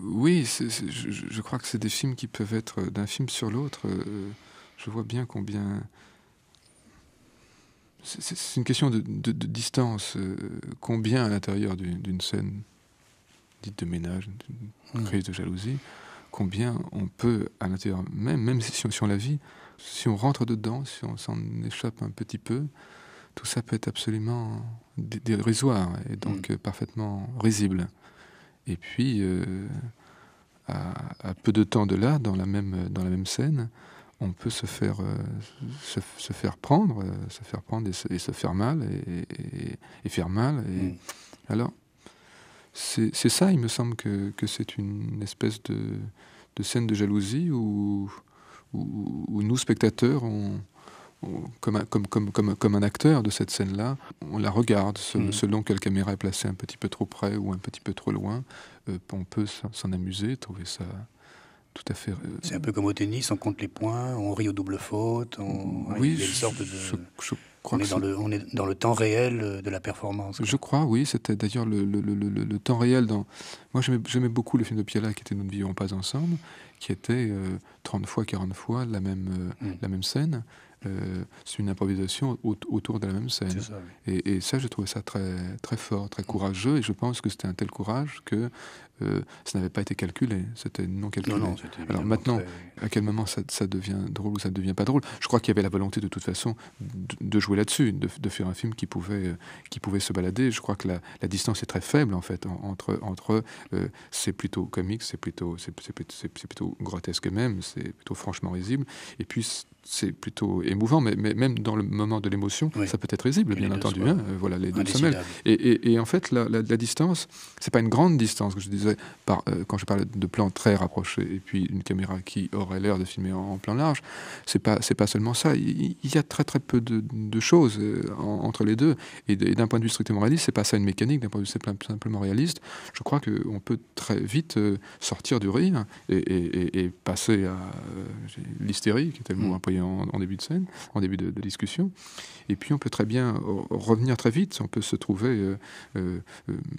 oui, je crois que c'est des films qui peuvent être d'un film sur l'autre. Je vois bien combien... C'est une question de distance. Combien à l'intérieur d'une scène dite de ménage, d'une crise de jalousie, combien on peut, à l'intérieur même si on la vit, si on rentre dedans, si on s'en échappe un petit peu, tout ça peut être absolument dérisoire et donc parfaitement risible. Et puis, à peu de temps de là, dans la même scène, on peut se faire prendre et se faire mal et faire mal. Et alors, c'est ça, il me semble que c'est une espèce de scène de jalousie où nous, spectateurs, comme un acteur de cette scène-là, on la regarde selon que la caméra est placée un petit peu trop près ou un petit peu trop loin. On peut s'en amuser, trouver ça tout à fait... C'est un peu comme au tennis, on compte les points, on rit aux doubles fautes, oui, il y a une sorte de... je crois on est dans le temps réel de la performance. Je crois, oui. C'était d'ailleurs le temps réel dans... Moi, j'aimais beaucoup le film de Piala qui était Nous ne vivions pas ensemble, qui était 30 fois, 40 fois la même scène. C'est une improvisation autour de la même scène. Ça, oui. Et ça, je trouvais ça très, très fort, très courageux. Et je pense que c'était un tel courage que ça n'avait pas été calculé. C'était non calculé. Non, alors maintenant, à quel moment ça devient drôle ou ça ne devient pas drôle? Je crois qu'il y avait la volonté de toute façon de jouer là-dessus, de faire un film qui pouvait se balader. Je crois que la distance est très faible en fait entre c'est plutôt comique, c'est plutôt grotesque même, c'est plutôt franchement risible. Et puis c'est plutôt émouvant, mais même dans le moment de l'émotion, ça peut être risible, bien entendu. Voilà, les deux se mêlent. Et en fait, la distance, c'est pas une grande distance, que je disais, quand je parlais de plans très rapprochés, et puis une caméra qui aurait l'air de filmer en plan large, c'est pas seulement ça. Il y a très très peu de choses entre les deux. Et d'un point de vue strictement réaliste, c'est pas ça une mécanique, d'un point de vue simplement réaliste. Je crois qu'on peut très vite sortir du rire et passer à l'hystérie, qui était le mot employé en début de scène, en début de discussion. Et puis on peut très bien revenir très vite, on peut se trouver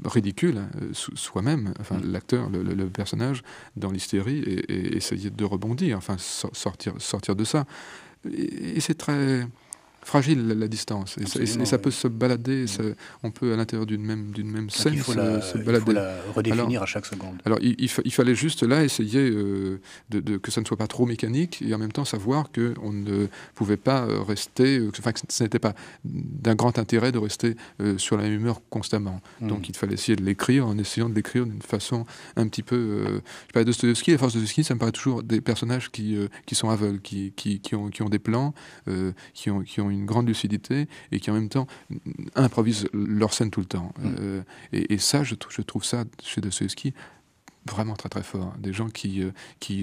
ridicule soi-même, enfin l'acteur, le personnage, dans l'hystérie et essayer de rebondir, enfin sortir de ça. Et c'est très fragile la distance et ça peut se balader, on peut à l'intérieur d'une même scène il faut se balader. Il faut la redéfinir à chaque seconde. Alors il fallait juste là essayer que ça ne soit pas trop mécanique et en même temps savoir qu'on ne pouvait pas rester, que ce n'était pas d'un grand intérêt de rester sur la même humeur constamment. Donc il fallait essayer de l'écrire en essayant de l'écrire d'une façon un petit peu... je parlais de Dostoïevski, la force de Dostoïevski, ça me paraît toujours des personnages qui sont aveugles, qui ont des plans, qui ont une grande lucidité et qui en même temps improvisent leur scène tout le temps. Et ça, je trouve ça chez Dostoïevski vraiment très très fort. Des gens qui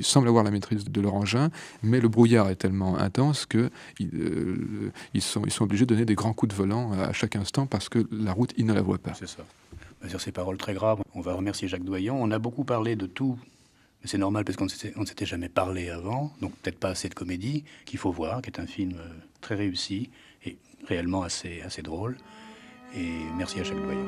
semblent avoir la maîtrise de leur engin, mais le brouillard est tellement intense qu'ils sont obligés de donner des grands coups de volant à chaque instant parce que la route, ils ne la voient pas. C'est ça. Sur ces paroles très graves, on va remercier Jacques Doyon. On a beaucoup parlé de tout Mais c'est normal parce qu'on ne s'était jamais parlé avant, donc peut-être pas assez de comédie, qu'il faut voir, qui est un film très réussi et réellement assez drôle. Et merci à Jacques Doyon.